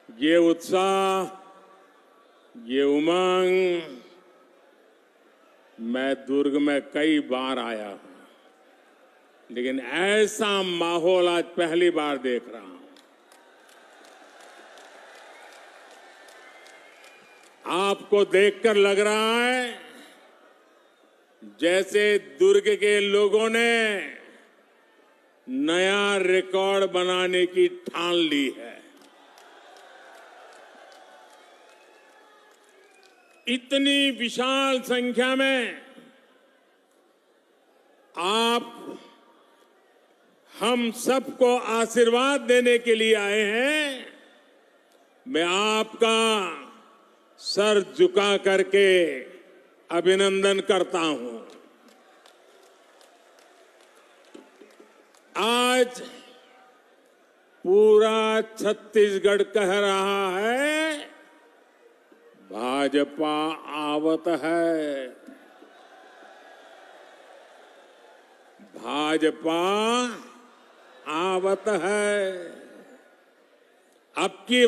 ये उत्साह, ये उमंग मैं दुर्ग में कई बार आया हूं, लेकिन ऐसा माहौल आज पहली बार देख रहा हूं। आपको देखकर लग रहा है जैसे दुर्ग के लोगों ने नया रिकॉर्ड बनाने की ठान ली है। इतनी विशाल संख्या में आप हम सबको आशीर्वाद देने के लिए आए हैं। मैं आपका सर झुका करके अभिनंदन करता हूं। आज पूरा छत्तीसगढ़ कह रहा है भाजपा आवत है, भाजपा आवत है। अब की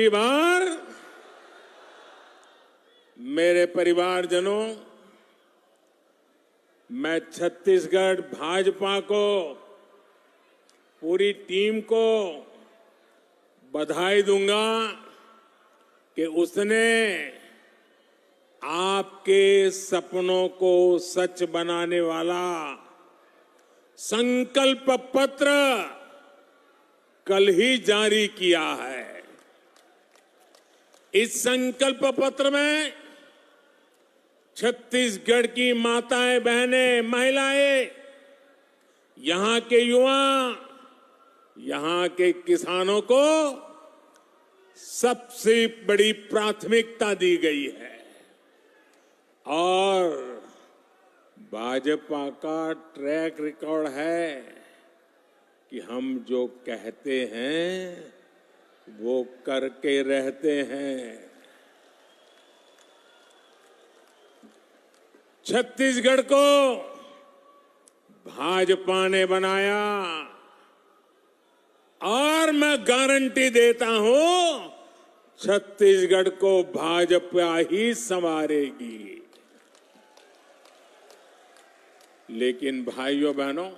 बार मेरे परिवारजनों, मैं छत्तीसगढ़ भाजपा को, पूरी टीम को बधाई दूंगा कि उसने आपके सपनों को सच बनाने वाला संकल्प पत्र कल ही जारी किया है। इस संकल्प पत्र में छत्तीसगढ़ की माताएं, बहनें, महिलाएं, यहां के युवा, यहां के किसानों को सबसे बड़ी प्राथमिकता दी गई है। और भाजपा का ट्रैक रिकॉर्ड है कि हम जो कहते हैं वो करके रहते हैं। छत्तीसगढ़ को भाजपा ने बनाया और मैं गारंटी देता हूं छत्तीसगढ़ को भाजपा ही संवारेगी। लेकिन भाइयों बहनों,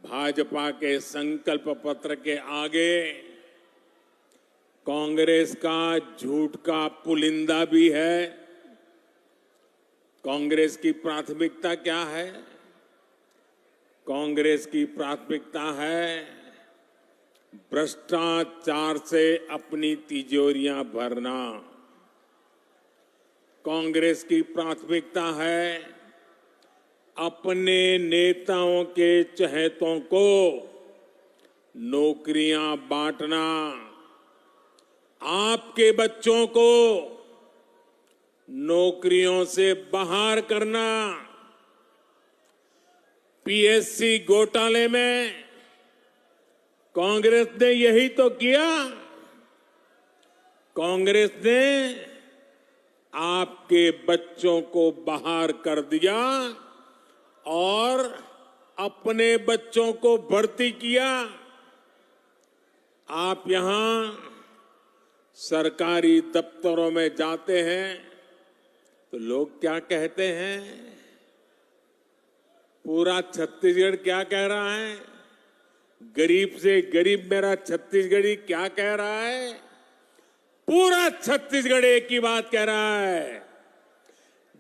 भाजपा के संकल्प पत्र के आगे कांग्रेस का झूठ का पुलिंदा भी है। कांग्रेस की प्राथमिकता क्या है? कांग्रेस की प्राथमिकता है भ्रष्टाचार से अपनी तिजोरियां भरना। कांग्रेस की प्राथमिकता है अपने नेताओं के चहेतों को नौकरियां बांटना, आपके बच्चों को नौकरियों से बाहर करना। पीएससी घोटाले में कांग्रेस ने यही तो किया। कांग्रेस ने आपके बच्चों को बाहर कर दिया और अपने बच्चों को भर्ती किया। आप यहां सरकारी दफ्तरों में जाते हैं तो लोग क्या कहते हैं? पूरा छत्तीसगढ़ क्या कह रहा है? गरीब से गरीब मेरा छत्तीसगढ़ी क्या कह रहा है? पूरा छत्तीसगढ़ एक ही बात कह रहा है।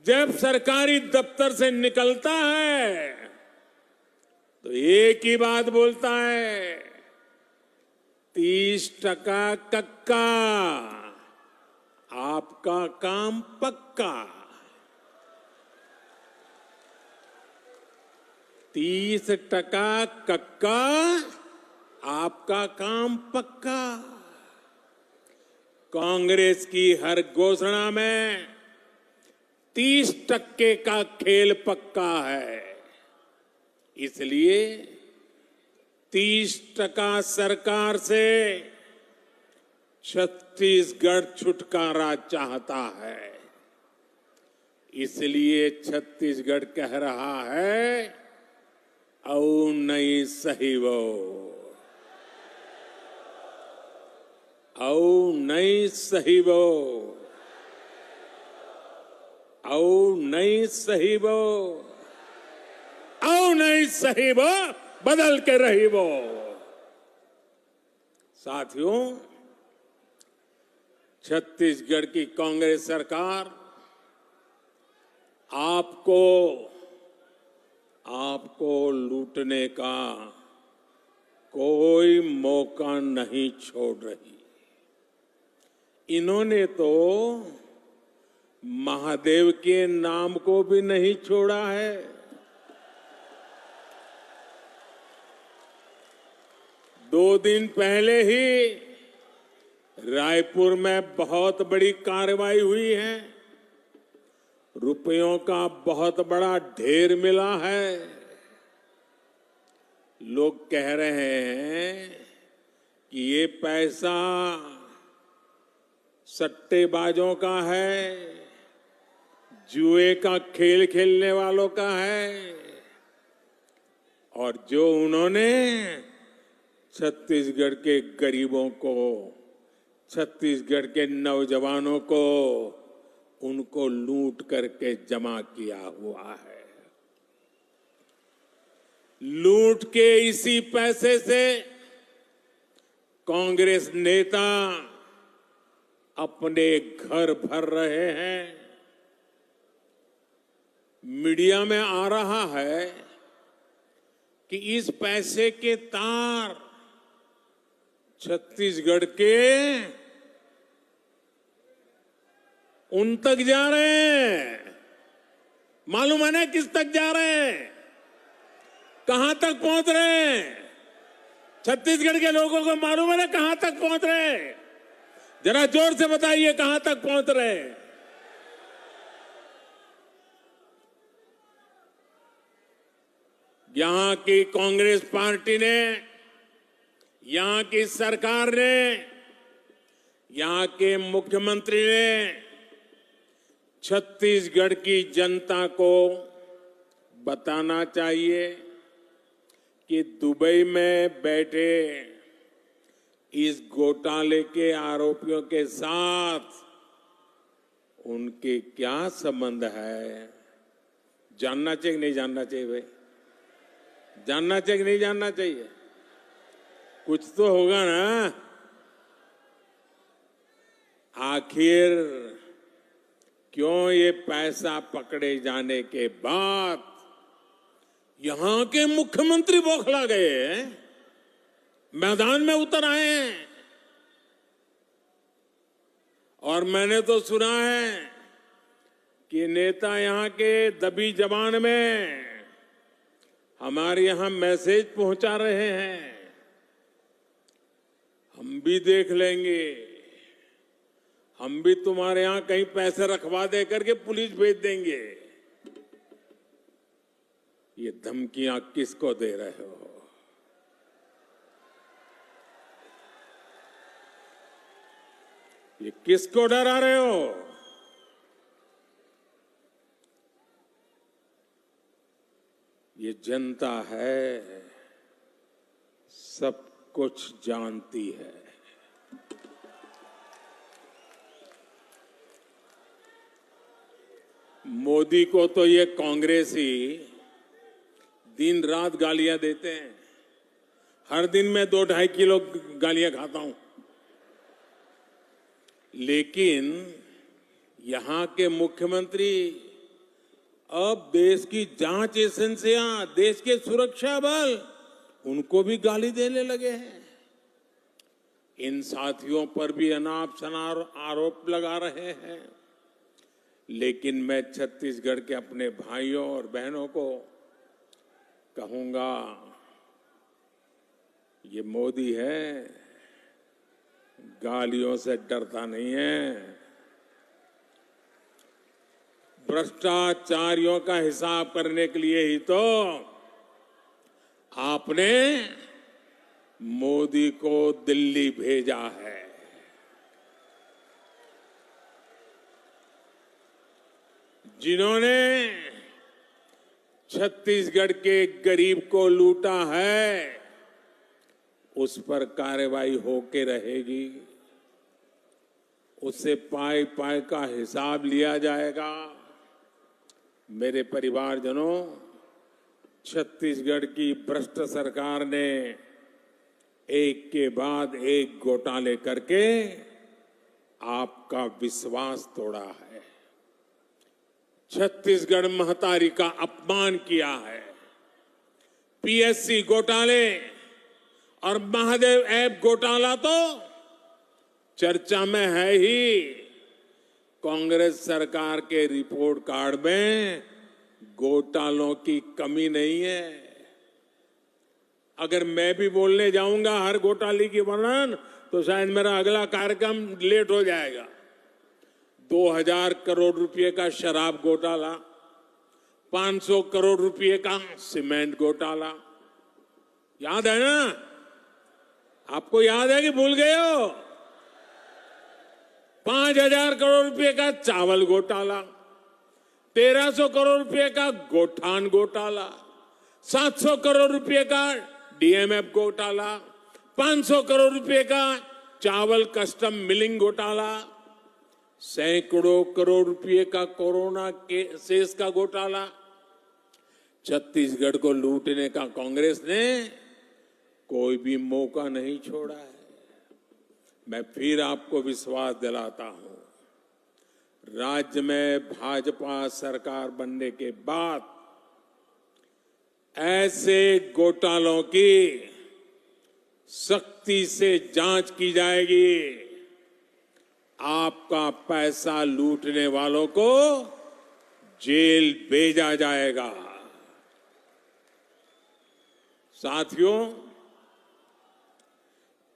जब सरकारी दफ्तर से निकलता है तो एक ही बात बोलता है, 30% कक्का, आपका काम पक्का। 30% कक्का, आपका काम पक्का। कांग्रेस की हर घोषणा में 30% का खेल पक्का है। इसलिए 30% सरकार से छत्तीसगढ़ छुटकारा चाहता है। इसलिए छत्तीसगढ़ कह रहा है नहीं सहीवो, औ नहीं सहीवो, औ नहीं सहीवो, औ नहीं सहीवो, बदल के रहीवो। साथियों, छत्तीसगढ़ की कांग्रेस सरकार आपको लूटने का कोई मौका नहीं छोड़ रही। इन्होंने तो महादेव के नाम को भी नहीं छोड़ा है। दो दिन पहले ही रायपुर में बहुत बड़ी कार्रवाई हुई है। रुपयों का बहुत बड़ा ढेर मिला है। लोग कह रहे हैं कि ये पैसा सट्टेबाजों का है, जुए का खेल खेलने वालों का है, और जो उन्होंने छत्तीसगढ़ के गरीबों को, छत्तीसगढ़ के नौजवानों को, उनको लूट करके जमा किया हुआ है। लूट के इसी पैसे से कांग्रेस नेता अपने घर भर रहे हैं। मीडिया में आ रहा है कि इस पैसे के तार छत्तीसगढ़ के उन तक जा रहे हैं। मालूम है ना किस तक जा रहे हैं, कहां तक पहुंच रहे हैं? छत्तीसगढ़ के लोगों को मालूम है ना कहां तक पहुंच रहे हैं? जरा जोर से बताइए कहां तक पहुंच रहे हैं? यहां की कांग्रेस पार्टी ने, यहां की सरकार ने, यहां के मुख्यमंत्री ने छत्तीसगढ़ की जनता को बताना चाहिए कि दुबई में बैठे इस घोटाले के आरोपियों के साथ उनके क्या संबंध है। जानना चाहिए कि नहीं जानना चाहिए भाई? जानना चाहिए कि नहीं जानना चाहिए? कुछ तो होगा ना। आखिर क्यों ये पैसा पकड़े जाने के बाद यहां के मुख्यमंत्री बौखला गए, मैदान में उतर आए हैं? और मैंने तो सुना है कि नेता यहां के दबी जबान में हमारे यहां मैसेज पहुंचा रहे हैं, हम भी देख लेंगे, हम भी तुम्हारे यहां कहीं पैसे रखवा दे करके पुलिस भेज देंगे। ये धमकियां किसको दे रहे हो? ये किसको डरा रहे हो? ये जनता है, सब कुछ जानती है। मोदी को तो ये कांग्रेसी दिन रात गालियां देते हैं। हर दिन मैं 2-2.5 किलो गालियां खाता हूं। लेकिन यहां के मुख्यमंत्री अब देश की जांच एजेंसियां, देश के सुरक्षा बल, उनको भी गाली देने लगे हैं। इन साथियों पर भी अनाप शनाप आरोप लगा रहे हैं। लेकिन मैं छत्तीसगढ़ के अपने भाइयों और बहनों को कहूंगा, ये मोदी है, गालियों से डरता नहीं है। भ्रष्टाचारियों का हिसाब करने के लिए ही तो आपने मोदी को दिल्ली भेजा है। जिन्होंने छत्तीसगढ़ के गरीब को लूटा है, उस पर कार्रवाई होके रहेगी। उससे पाई पाई का हिसाब लिया जाएगा। मेरे परिवारजनों, छत्तीसगढ़ की भ्रष्ट सरकार ने एक के बाद एक घोटाले करके आपका विश्वास तोड़ा है। छत्तीसगढ़ महतारी का अपमान किया है। पीएससी घोटाले और महादेव ऐप घोटाला तो चर्चा में है ही। कांग्रेस सरकार के रिपोर्ट कार्ड में घोटालों की कमी नहीं है। अगर मैं भी बोलने जाऊंगा हर घोटाले की वर्णन, तो शायद मेरा अगला कार्यक्रम लेट हो जाएगा। 2000 करोड़ रुपए का शराब घोटाला, 500 करोड़ रुपए का सीमेंट घोटाला, याद है ना? आपको याद है कि भूल गए हो? 5000 करोड़ रुपए का चावल घोटाला, 1300 करोड़ रुपए का गोठान घोटाला, 700 करोड़ रुपए का डीएमएफ घोटाला, 500 करोड़ रुपए का चावल कस्टम मिलिंग घोटाला, सैकड़ों करोड़ रुपए का कोरोना के सेस का घोटाला। छत्तीसगढ़ को लूटने का कांग्रेस ने कोई भी मौका नहीं छोड़ा है। मैं फिर आपको विश्वास दिलाता हूं, राज्य में भाजपा सरकार बनने के बाद ऐसे घोटालों की सख्ती से जांच की जाएगी। आपका पैसा लूटने वालों को जेल भेजा जाएगा। साथियों,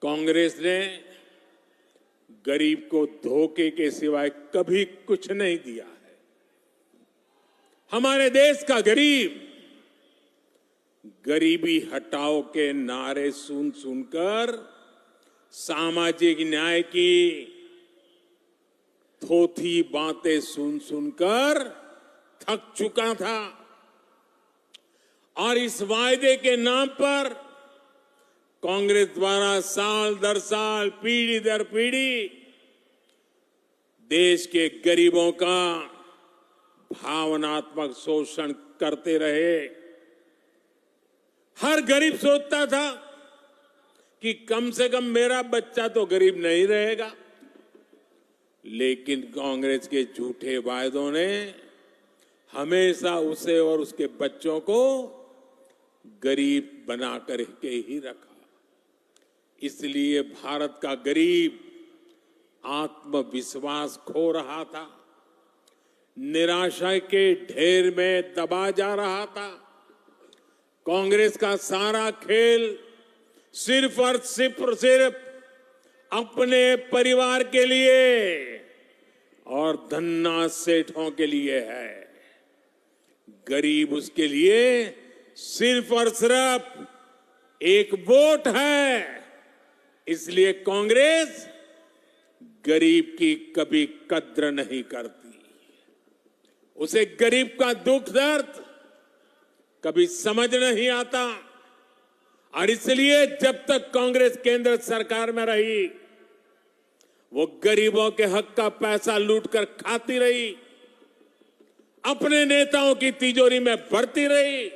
कांग्रेस ने गरीब को धोखे के सिवाय कभी कुछ नहीं दिया है। हमारे देश का गरीब गरीबी हटाओ के नारे सुन सुनकर सामाजिक न्याय की थोथी बातें सुन सुनकर थक चुका था और इस वायदे के नाम पर कांग्रेस द्वारा साल दर साल, पीढ़ी दर पीढ़ी देश के गरीबों का भावनात्मक शोषण करते रहे। हर गरीब सोचता था कि कम से कम मेरा बच्चा तो गरीब नहीं रहेगा, लेकिन कांग्रेस के झूठे वायदों ने हमेशा उसे और उसके बच्चों को गरीब बनाकर के ही रखा। इसलिए भारत का गरीब आत्मविश्वास खो रहा था, निराशा के ढेर में दबा जा रहा था। कांग्रेस का सारा खेल सिर्फ और सिर्फ अपने परिवार के लिए और धन्ना सेठों के लिए है। गरीब उसके लिए सिर्फ और सिर्फ एक वोट है। इसलिए कांग्रेस गरीब की कभी कद्र नहीं करती। उसे गरीब का दुख दर्द कभी समझ नहीं आता और इसलिए जब तक कांग्रेस केंद्र सरकार में रही, वो गरीबों के हक का पैसा लूटकर खाती रही, अपने नेताओं की तिजोरी में भरती रही।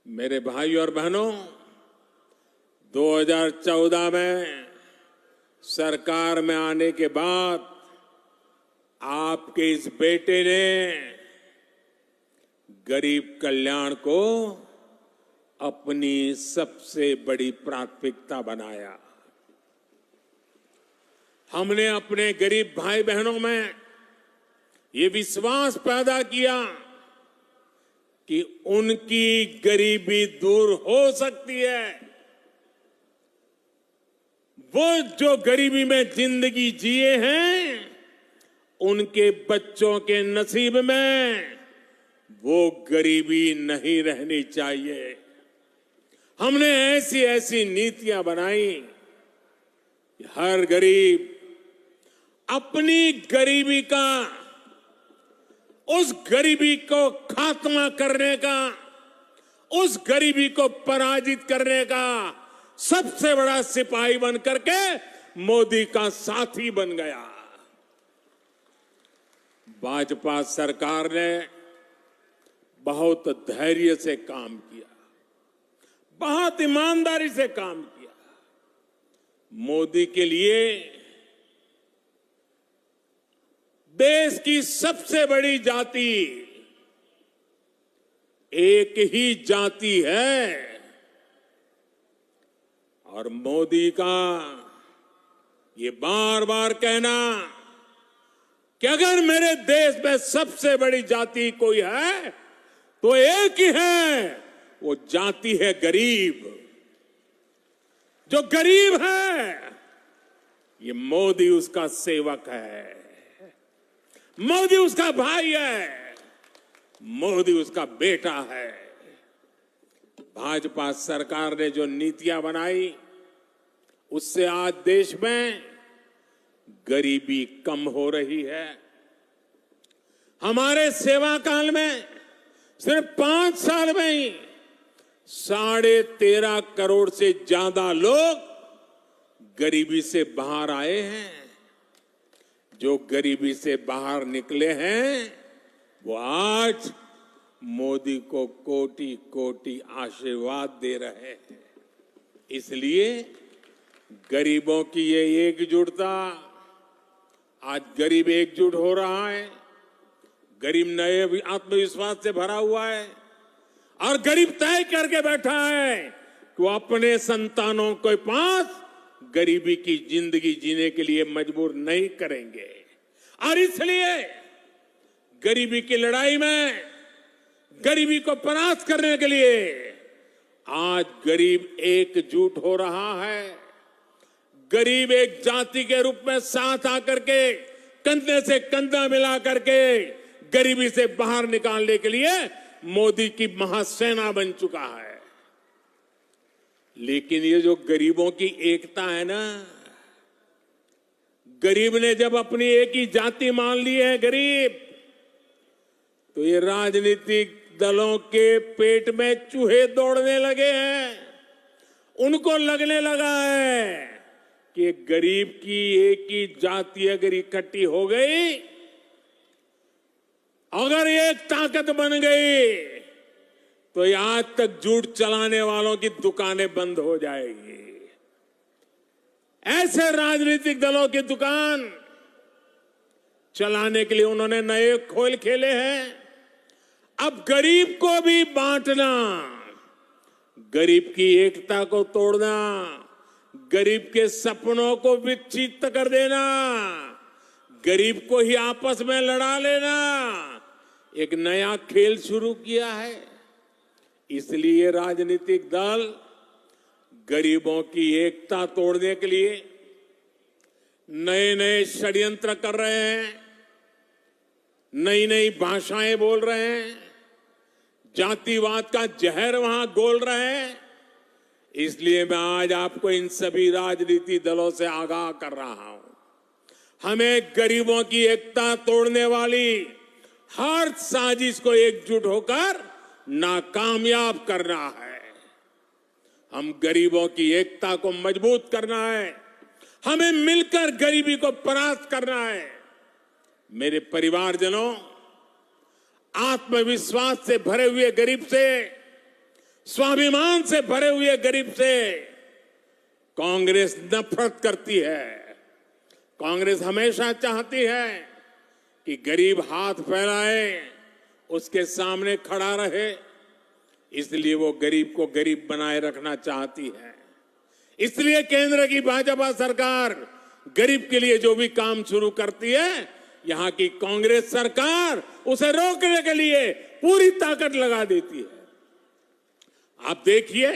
मेरे भाइयों और बहनों, 2014 में सरकार में आने के बाद आपके इस बेटे ने गरीब कल्याण को अपनी सबसे बड़ी प्राथमिकता बनाया। हमने अपने गरीब भाई बहनों में ये विश्वास पैदा किया कि उनकी गरीबी दूर हो सकती है। वो जो गरीबी में जिंदगी जिए हैं, उनके बच्चों के नसीब में वो गरीबी नहीं रहनी चाहिए। हमने ऐसी ऐसी नीतियां बनाई कि हर गरीब अपनी गरीबी का उस गरीबी को खात्मा करने का, उस गरीबी को पराजित करने का सबसे बड़ा सिपाही बन करके मोदी का साथी बन गया। भाजपा सरकार ने बहुत धैर्य से काम किया, बहुत ईमानदारी से काम किया। मोदी के लिए देश की सबसे बड़ी जाति एक ही जाति है और मोदी का ये बार बार कहना कि अगर मेरे देश में सबसे बड़ी जाति कोई है तो एक ही है, वो जाति है गरीब। जो गरीब है ये मोदी उसका सेवक है, मोदी उसका भाई है, मोदी उसका बेटा है। भाजपा सरकार ने जो नीतियां बनाई उससे आज देश में गरीबी कम हो रही है। हमारे सेवा काल में सिर्फ 5 साल में ही 13.5 करोड़ से ज्यादा लोग गरीबी से बाहर आए हैं। जो गरीबी से बाहर निकले हैं वो आज मोदी को कोटि कोटि आशीर्वाद दे रहे हैं। इसलिए गरीबों की ये एकजुटता, आज गरीब एकजुट हो रहा है, गरीब नए आत्मविश्वास से भरा हुआ है और गरीब तय करके बैठा है कि वो अपने संतानों के पास गरीबी की जिंदगी जीने के लिए मजबूर नहीं करेंगे। और इसलिए गरीबी की लड़ाई में, गरीबी को परास्त करने के लिए आज गरीब एकजुट हो रहा है। गरीब एक जाति के रूप में साथ आकर के कंधे से कंधा मिला करके गरीबी से बाहर निकालने के लिए मोदी की महासेना बन चुका है। लेकिन ये जो गरीबों की एकता है ना, गरीब ने जब अपनी एक ही जाति मान ली है गरीब, तो ये राजनीतिक दलों के पेट में चूहे दौड़ने लगे हैं। उनको लगने लगा है कि गरीब की एक ही जाति अगर इकट्ठी हो गई, अगर एक ताकत बन गई, तो ये आज तक झूठ चलाने वालों की दुकानें बंद हो जाएगी। ऐसे राजनीतिक दलों की दुकान चलाने के लिए उन्होंने नए खेल खेले हैं। अब गरीब को भी बांटना, गरीब की एकता को तोड़ना, गरीब के सपनों को विच्छिन्न कर देना, गरीब को ही आपस में लड़ा लेना, एक नया खेल शुरू किया है। इसलिए राजनीतिक दल गरीबों की एकता तोड़ने के लिए नए नए षड्यंत्र कर रहे हैं, नई नई भाषाएं बोल रहे हैं, जातिवाद का जहर वहां घोल रहे हैं। इसलिए मैं आज आपको इन सभी राजनीति दलों से आगाह कर रहा हूं, हमें गरीबों की एकता तोड़ने वाली हर साजिश को एकजुट होकर नाकामयाब करना है। हम गरीबों की एकता को मजबूत करना है, हमें मिलकर गरीबी को परास्त करना है। मेरे परिवारजनों, आत्मविश्वास से भरे हुए गरीब से, स्वाभिमान से भरे हुए गरीब से कांग्रेस नफरत करती है। कांग्रेस हमेशा चाहती है कि गरीब हाथ फैलाए, उसके सामने खड़ा रहे। इसलिए वो गरीब को गरीब बनाए रखना चाहती है। इसलिए केंद्र की भाजपा सरकार गरीब के लिए जो भी काम शुरू करती है, यहां की कांग्रेस सरकार उसे रोकने के लिए पूरी ताकत लगा देती है। आप देखिए,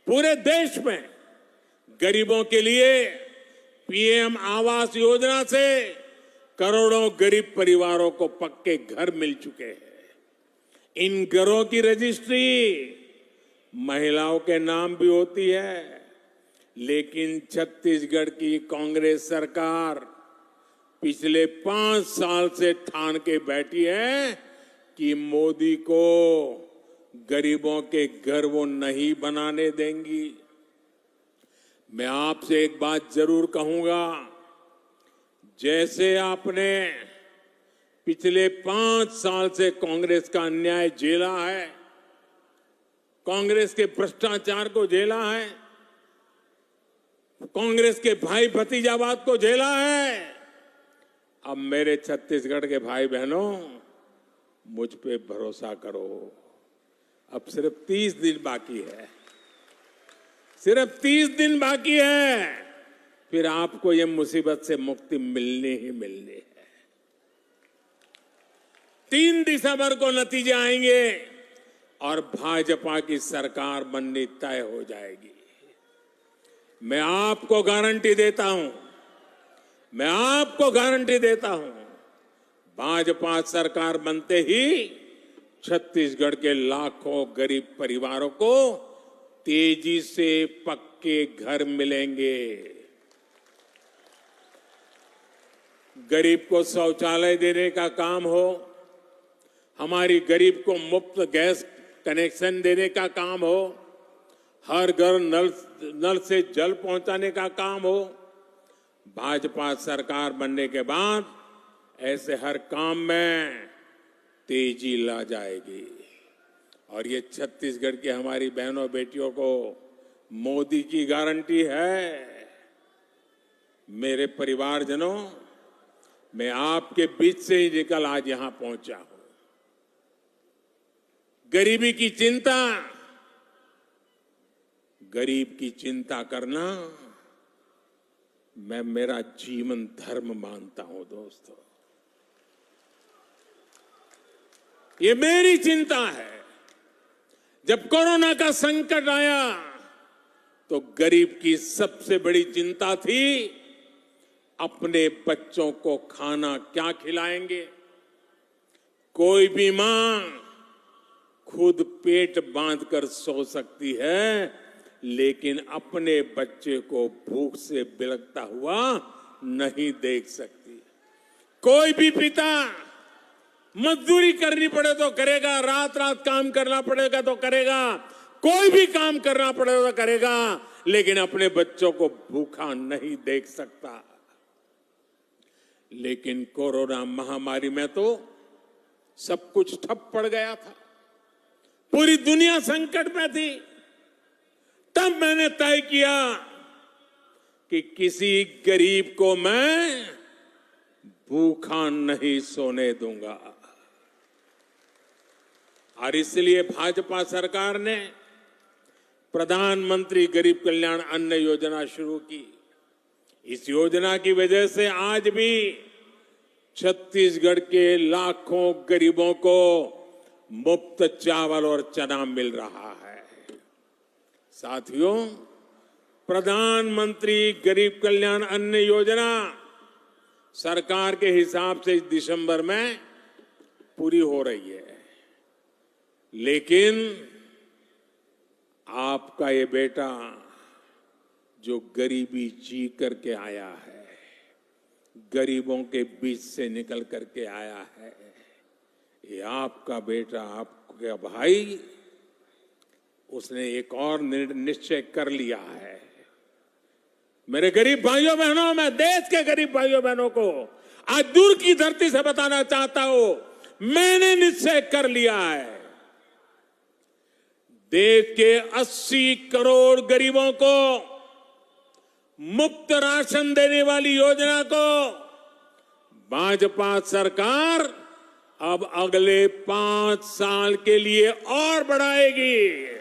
पूरे देश में गरीबों के लिए पीएम आवास योजना से करोड़ों गरीब परिवारों को पक्के घर मिल चुके हैं। इन घरों की रजिस्ट्री महिलाओं के नाम भी होती है, लेकिन छत्तीसगढ़ की कांग्रेस सरकार पिछले 5 साल से ठान के बैठी है कि मोदी को गरीबों के घर वो नहीं बनाने देंगी। मैं आपसे एक बात जरूर कहूंगा, जैसे आपने पिछले 5 साल से कांग्रेस का अन्याय झेला है, कांग्रेस के भ्रष्टाचार को झेला है, कांग्रेस के भाई भतीजावाद को झेला है, अब मेरे छत्तीसगढ़ के भाई बहनों मुझ पे भरोसा करो। अब सिर्फ 30 दिन बाकी है, सिर्फ 30 दिन बाकी है, फिर आपको ये मुसीबत से मुक्ति मिलनी ही मिलनी है। 3 दिसंबर को नतीजे आएंगे और भाजपा की सरकार बननी तय हो जाएगी। मैं आपको गारंटी देता हूं, मैं आपको गारंटी देता हूं, भाजपा सरकार बनते ही छत्तीसगढ़ के लाखों गरीब परिवारों को तेजी से पक्के घर मिलेंगे। गरीब को शौचालय देने का काम हो, हमारी गरीब को मुफ्त गैस कनेक्शन देने का काम हो, हर घर नल से जल पहुंचाने का काम हो, भाजपा सरकार बनने के बाद ऐसे हर काम में तेजी ला जाएगी। और ये छत्तीसगढ़ की हमारी बहनों बेटियों को मोदी की गारंटी है। मेरे परिवारजनों, मैं आपके बीच से ही निकल आज यहां पहुंचा हूं। गरीबी की चिंता, गरीब की चिंता करना मैं मेरा जीवन धर्म मानता हूं। दोस्तों, ये मेरी चिंता है। जब कोरोना का संकट आया तो गरीब की सबसे बड़ी चिंता थी अपने बच्चों को खाना क्या खिलाएंगे। कोई भी मां खुद पेट बांधकर सो सकती है, लेकिन अपने बच्चे को भूख से बिलखता हुआ नहीं देख सकती। कोई भी पिता मजदूरी करनी पड़े तो करेगा, रात रात काम करना पड़ेगा तो करेगा, कोई भी काम करना पड़ेगा तो करेगा, लेकिन अपने बच्चों को भूखा नहीं देख सकता। लेकिन कोरोना महामारी में तो सब कुछ ठप पड़ गया था, पूरी दुनिया संकट में थी। तब मैंने तय किया कि किसी गरीब को मैं भूखा नहीं सोने दूंगा। और इसलिए भाजपा सरकार ने प्रधानमंत्री गरीब कल्याण अन्न योजना शुरू की। इस योजना की वजह से आज भी छत्तीसगढ़ के लाखों गरीबों को मुफ्त चावल और चना मिल रहा है। साथियों, प्रधानमंत्री गरीब कल्याण अन्न योजना सरकार के हिसाब से इस दिसंबर में पूरी हो रही है, लेकिन आपका ये बेटा जो गरीबी जी करके आया है, गरीबों के बीच से निकल करके आया है, ये आपका बेटा, आपका भाई, उसने एक और निश्चय कर लिया है। मेरे गरीब भाइयों बहनों, मैं देश के गरीब भाइयों बहनों को आज दूर की धरती से बताना चाहता हूं, मैंने निश्चय कर लिया है। देश के 80 करोड़ गरीबों को मुफ्त राशन देने वाली योजना को भाजपा सरकार अब अगले 5 साल के लिए और बढ़ाएगी।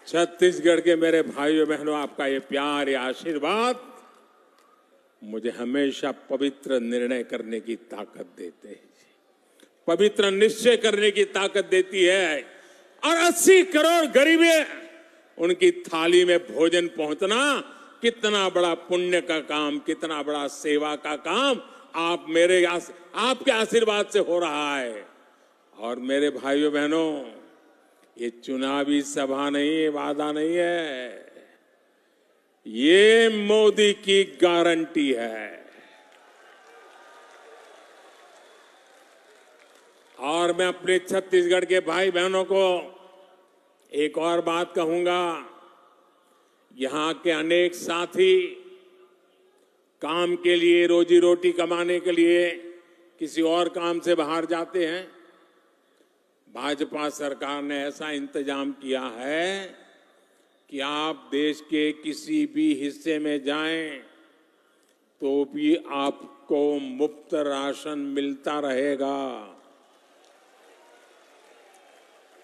छत्तीसगढ़ के मेरे भाइयों बहनों, आपका ये प्यार, ये आशीर्वाद मुझे हमेशा पवित्र निर्णय करने की ताकत देते हैं। पवित्र निश्चय करने की ताकत देती है और 80 करोड़ गरीबे उनकी थाली में भोजन पहुंचना कितना बड़ा पुण्य का काम, कितना बड़ा सेवा का काम आपके आशीर्वाद से हो रहा है। और मेरे भाइयों बहनों, ये चुनावी सभा नहीं है, वादा नहीं है, ये मोदी की गारंटी है। और मैं अपने छत्तीसगढ़ के भाई बहनों को एक और बात कहूंगा, यहां के अनेक साथी काम के लिए, रोजी रोटी कमाने के लिए किसी और काम से बाहर जाते हैं। भाजपा सरकार ने ऐसा इंतजाम किया है कि आप देश के किसी भी हिस्से में जाएं तो भी आपको मुफ्त राशन मिलता रहेगा।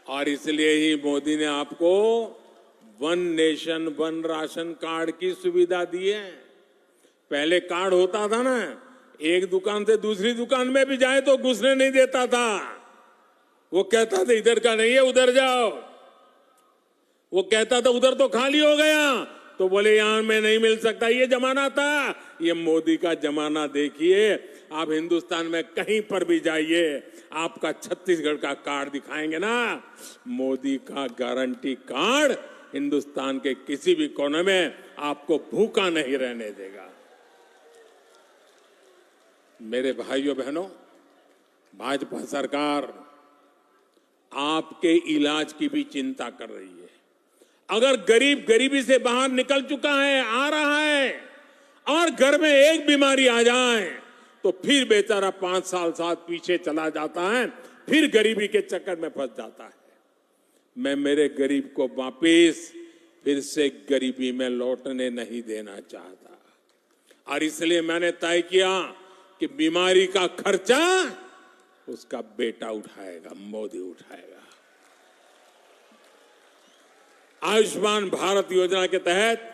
और इसलिए ही मोदी ने आपको one nation one ration card की सुविधा दी है। पहले कार्ड होता था ना, एक दुकान से दूसरी दुकान में भी जाए तो घुसने नहीं देता था। वो कहता था इधर का नहीं है, उधर जाओ। वो कहता था उधर तो खाली हो गया, तो बोले यहां में नहीं मिल सकता। ये जमाना था। ये मोदी का जमाना देखिए। आप हिंदुस्तान में कहीं पर भी जाइए, आपका छत्तीसगढ़ का कार्ड दिखाएंगे ना, मोदी का गारंटी कार्ड हिंदुस्तान के किसी भी कोने में आपको भूखा नहीं रहने देगा। मेरे भाइयों बहनों, भाजपा सरकार आपके इलाज की भी चिंता कर रही है। अगर गरीब गरीबी से बाहर निकल चुका है, आ रहा है, और घर में एक बीमारी आ जाए तो फिर बेचारा 5 साल पीछे चला जाता है, फिर गरीबी के चक्कर में फंस जाता है। मैं मेरे गरीब को वापिस फिर से गरीबी में लौटने नहीं देना चाहता। और इसलिए मैंने तय किया कि बीमारी का खर्चा उसका बेटा उठाएगा, मोदी उठाएगा। आयुष्मान भारत योजना के तहत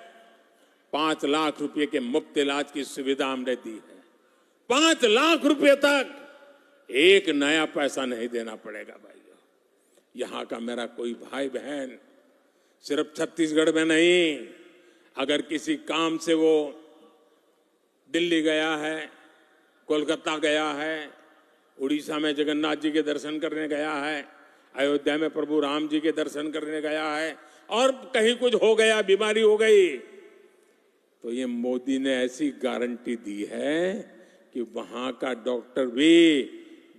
5 लाख रुपए के मुफ्त इलाज की सुविधा हमने दी है। 5 लाख रुपए तक एक नया पैसा नहीं देना पड़ेगा। भाइयों, यहां का मेरा कोई भाई बहन सिर्फ छत्तीसगढ़ में नहीं, अगर किसी काम से वो दिल्ली गया है, कोलकाता गया है, उड़ीसा में जगन्नाथ जी के दर्शन करने गया है, अयोध्या में प्रभु राम जी के दर्शन करने गया है, और कहीं कुछ हो गया, बीमारी हो गई, तो ये मोदी ने ऐसी गारंटी दी है कि वहां का डॉक्टर भी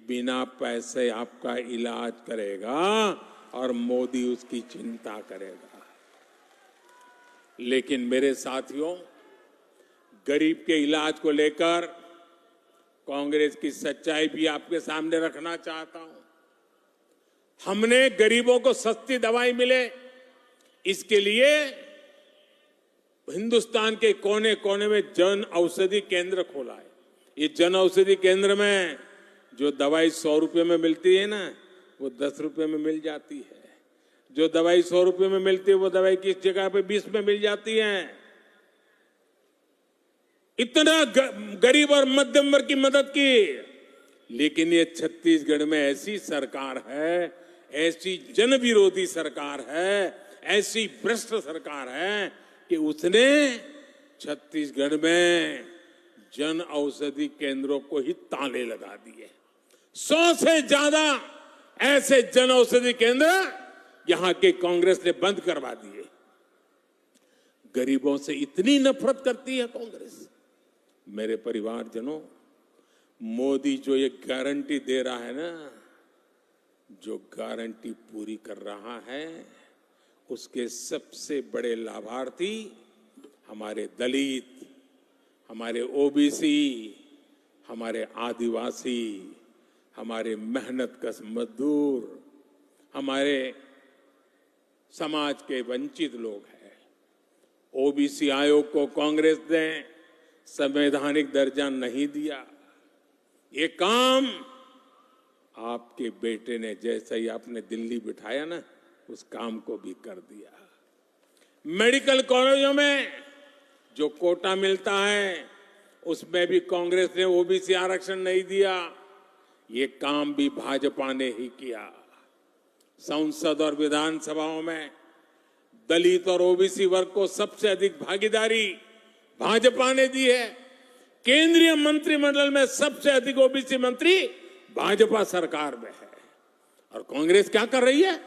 बिना पैसे आपका इलाज करेगा और मोदी उसकी चिंता करेगा। लेकिन मेरे साथियों, गरीब के इलाज को लेकर कांग्रेस की सच्चाई भी आपके सामने रखना चाहता हूं। हमने गरीबों को सस्ती दवाई मिले, इसके लिए हिंदुस्तान के कोने कोने में जन औषधि केंद्र खोला है। ये जन औषधि केंद्र में जो दवाई 100 रुपए में मिलती है ना, वो 10 रुपए में मिल जाती है। जो दवाई 100 रुपए में मिलती है, वो दवाई किस जगह पे 20 में मिल जाती है। इतना गरीब और मध्यम वर्ग की मदद की। लेकिन ये छत्तीसगढ़ में ऐसी सरकार है, ऐसी जन विरोधी सरकार है, ऐसी भ्रष्ट सरकार है कि उसने छत्तीसगढ़ में जन औषधि केंद्रों को ही ताले लगा दिए। 100 से ज्यादा ऐसे जन औषधि केंद्र यहां के कांग्रेस ने बंद करवा दिए। गरीबों से इतनी नफरत करती है कांग्रेस। मेरे परिवारजनों, मोदी जो ये गारंटी दे रहा है ना, जो गारंटी पूरी कर रहा है, उसके सबसे बड़े लाभार्थी हमारे दलित, हमारे ओबीसी, हमारे आदिवासी, हमारे मेहनतकश मजदूर, हमारे समाज के वंचित लोग हैं। ओबीसी आयोग को कांग्रेस ने संवैधानिक दर्जा नहीं दिया। ये काम आपके बेटे ने, जैसे ही आपने दिल्ली बिठाया ना, उस काम को भी कर दिया। मेडिकल कॉलेजों में जो कोटा मिलता है, उसमें भी कांग्रेस ने ओबीसी आरक्षण नहीं दिया। ये काम भी भाजपा ने ही किया। संसद और विधानसभाओं में दलित और ओबीसी वर्ग को सबसे अधिक भागीदारी भाजपा ने दी है। केंद्रीय मंत्रिमंडल में सबसे अधिक ओबीसी मंत्री भाजपा सरकार में है। और कांग्रेस क्या कर रही है?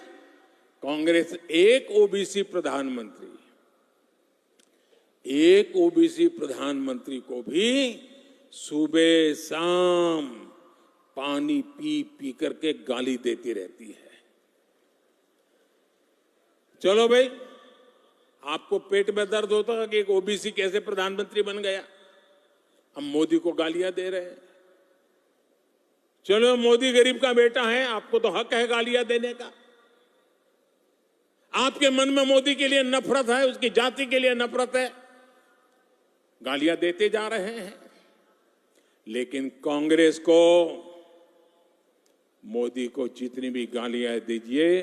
कांग्रेस एक ओबीसी प्रधानमंत्री को भी सुबह शाम पानी पी पी करके गाली देती रहती है। चलो भाई, आपको पेट में दर्द होता है कि एक ओबीसी कैसे प्रधानमंत्री बन गया, हम मोदी को गालियां दे रहे हैं। चलो, मोदी गरीब का बेटा है, आपको तो हक है गालियां देने का। आपके मन में मोदी के लिए नफरत है, उसकी जाति के लिए नफरत है, गालियां देते जा रहे हैं। लेकिन कांग्रेस को मोदी को जितनी भी गालियां दीजिए,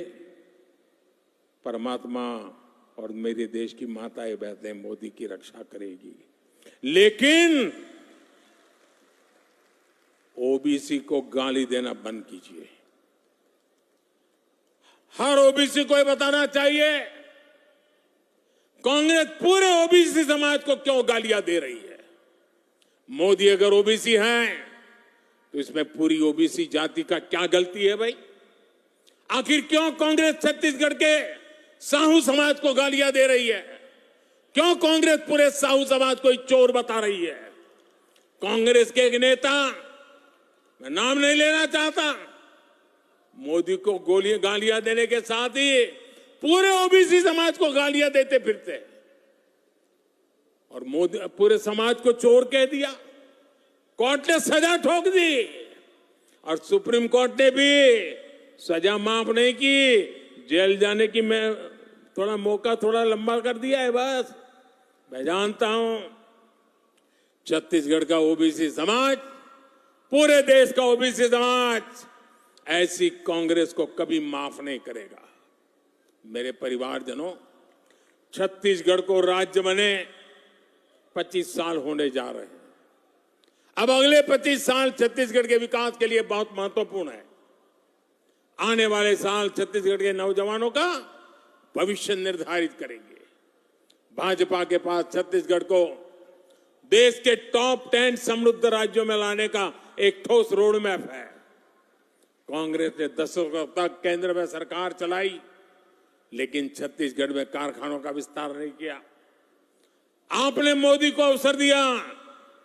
परमात्मा और मेरे देश की माताएं बहनें मोदी की रक्षा करेगी। लेकिन ओबीसी को गाली देना बंद कीजिए। हर ओबीसी को यह बताना चाहिए कांग्रेस पूरे ओबीसी समाज को क्यों गालियां दे रही है। मोदी अगर ओबीसी हैं तो इसमें पूरी ओबीसी जाति का क्या गलती है भाई? आखिर क्यों कांग्रेस छत्तीसगढ़ के साहू समाज को गालियां दे रही है? क्यों कांग्रेस पूरे साहू समाज को चोर बता रही है? कांग्रेस के एक नेता, मैं नाम नहीं लेना चाहता, मोदी को गालियां देने के साथ ही पूरे ओबीसी समाज को गालियां देते फिरते और मोदी पूरे समाज को चोर कह दिया। कोर्ट ने सजा ठोक दी और सुप्रीम कोर्ट ने भी सजा माफ नहीं की, जेल जाने की मैं थोड़ा मौका थोड़ा लंबा कर दिया है। बस मैं जानता हूं छत्तीसगढ़ का ओबीसी समाज, पूरे देश का ओबीसी समाज ऐसी कांग्रेस को कभी माफ नहीं करेगा। मेरे परिवारजनों, छत्तीसगढ़ को राज्य बने 25 साल होने जा रहे हैं। अब अगले 25 साल छत्तीसगढ़ के विकास के लिए बहुत महत्वपूर्ण है। आने वाले साल छत्तीसगढ़ के नौजवानों का भविष्य निर्धारित करेंगे। भाजपा के पास छत्तीसगढ़ को देश के टॉप 10 समृद्ध राज्यों में लाने का एक ठोस रोड मैप है। कांग्रेस ने 10 वर्ष तक केंद्र में सरकार चलाई, लेकिन छत्तीसगढ़ में कारखानों का विस्तार नहीं किया। आपने मोदी को अवसर दिया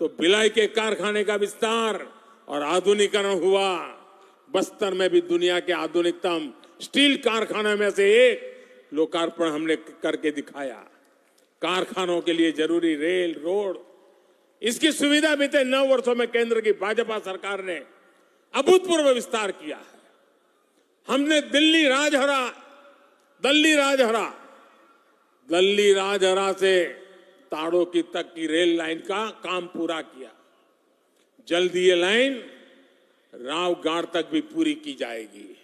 तो भिलाई के कारखाने का विस्तार और आधुनिकीकरण हुआ। बस्तर में भी दुनिया के आधुनिकतम स्टील कारखाने में से एक लोकार्पण हमने करके दिखाया। कारखानों के लिए जरूरी रेल, रोड, इसकी सुविधा बीते 9 वर्षों में केंद्र की भाजपा सरकार ने अभूतपूर्व विस्तार किया है। हमने दिल्ली राजहरा से ताड़ो की तक की रेल लाइन का काम पूरा किया। जल्दी ये लाइन रावगढ़ तक भी पूरी की जाएगी।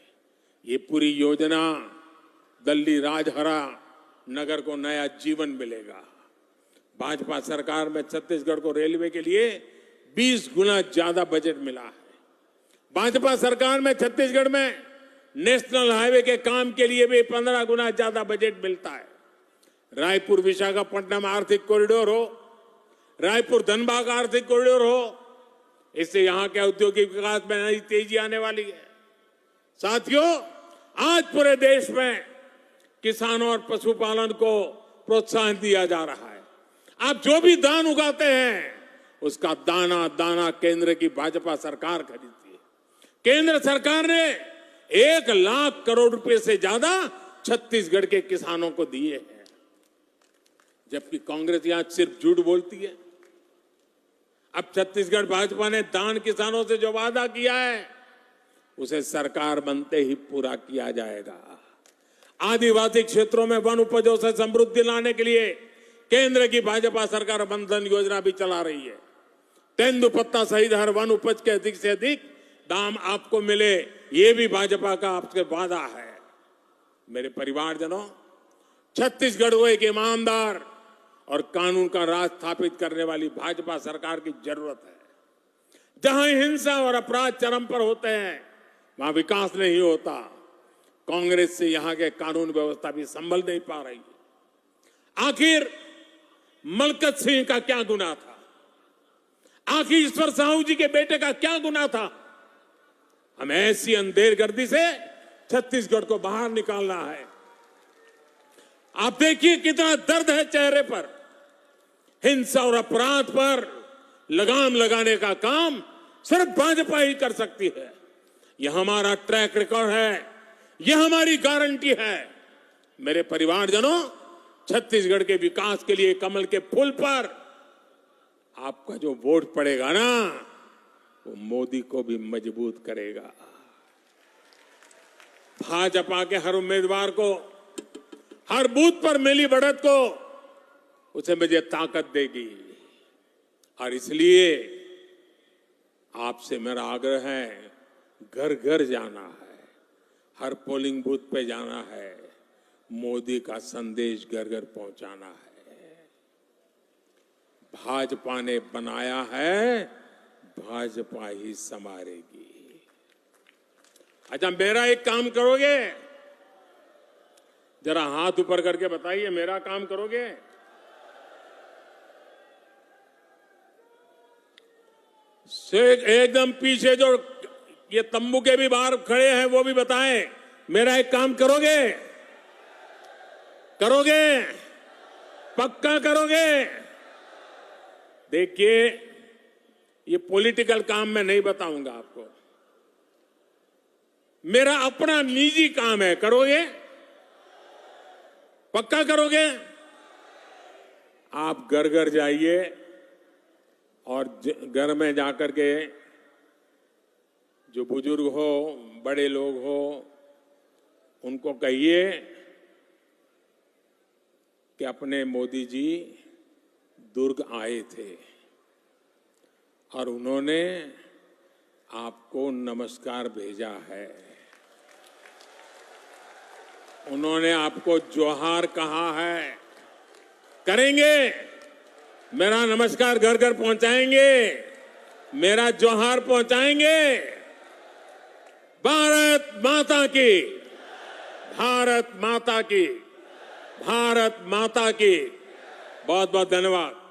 ये पूरी योजना दिल्ली राजहरा नगर को नया जीवन मिलेगा। भाजपा सरकार में छत्तीसगढ़ को रेलवे के लिए 20 गुना ज्यादा बजट मिला है। भाजपा सरकार में छत्तीसगढ़ में नेशनल हाईवे के काम के लिए भी 15 गुना ज्यादा बजट मिलता है। रायपुर विशाखापट्टनम आर्थिक कॉरिडोर हो, रायपुर धनबाद आर्थिक कॉरिडोर हो, इससे यहां के औद्योगिक विकास में नई तेजी आने वाली है। साथियों, आज पूरे देश में किसानों और पशुपालन को प्रोत्साहन दिया जा रहा है। आप जो भी धान उगाते हैं उसका दाना दाना केंद्र की भाजपा सरकार खरीदती है। केंद्र सरकार ने 1 लाख करोड़ रुपए से ज्यादा छत्तीसगढ़ के किसानों को दिए हैं, जबकि कांग्रेस यहां सिर्फ झूठ बोलती है। अब छत्तीसगढ़ भाजपा ने धान किसानों से जो वादा किया है उसे सरकार बनते ही पूरा किया जाएगा। आदिवासी क्षेत्रों में वन उपजों से समृद्धि लाने के लिए केंद्र की भाजपा सरकार वन धन योजना भी चला रही है। तेंदुपत्ता सहित हर वन उपज के अधिक से अधिक दाम आपको मिले, ये भी भाजपा का आपसे वादा है। मेरे परिवारजनों, छत्तीसगढ़ को एक ईमानदार और कानून का राज स्थापित करने वाली भाजपा सरकार की जरूरत है। जहां हिंसा और अपराध चरम पर होते हैं वहां विकास नहीं होता। कांग्रेस से यहां के कानून व्यवस्था भी संभल नहीं पा रही। आखिर मलकत सिंह का क्या गुनाह था? आखिर ईश्वर साहू जी के बेटे का क्या गुनाह था? हमें ऐसी अंधेरगर्दी से छत्तीसगढ़ को बाहर निकालना है। आप देखिए कितना दर्द है चेहरे पर। हिंसा और अपराध पर लगाम लगाने का काम सिर्फ भाजपा ही कर सकती है। यह हमारा ट्रैक रिकॉर्ड है, यह हमारी गारंटी है। मेरे परिवारजनों, छत्तीसगढ़ के विकास के लिए कमल के फूल पर आपका जो वोट पड़ेगा ना, वो मोदी को भी मजबूत करेगा। भाजपा के हर उम्मीदवार को, हर बूथ पर मिली बढ़त को उसे मुझे ताकत देगी। और इसलिए आपसे मेरा आग्रह है, घर घर जाना है, हर पोलिंग बूथ पे जाना है, मोदी का संदेश घर घर पहुंचाना है। भाजपा ने बनाया है, भाजपा ही संवारेगी। अच्छा, मेरा एक काम करोगे? जरा हाथ ऊपर करके बताइए, मेरा काम करोगे? एकदम पीछे जो ये तंबू के भी बाहर खड़े हैं वो भी बताएं, मेरा एक काम करोगे? करोगे? पक्का करोगे? देखिए, ये पॉलिटिकल काम मैं नहीं बताऊंगा आपको, मेरा अपना निजी काम है। करोगे? पक्का करोगे? आप घर घर जाइए और घर में जाकर के जो बुजुर्ग हो, बड़े लोग हो, उनको कहिए कि अपने मोदी जी दुर्ग आए थे और उन्होंने आपको नमस्कार भेजा है, उन्होंने आपको जोहार कहा है। करेंगे? मेरा नमस्कार घर घर पहुंचाएंगे, मेरा जोहार पहुंचाएंगे। भारत माता की, भारत माता की, भारत माता की। बहुत बहुत धन्यवाद।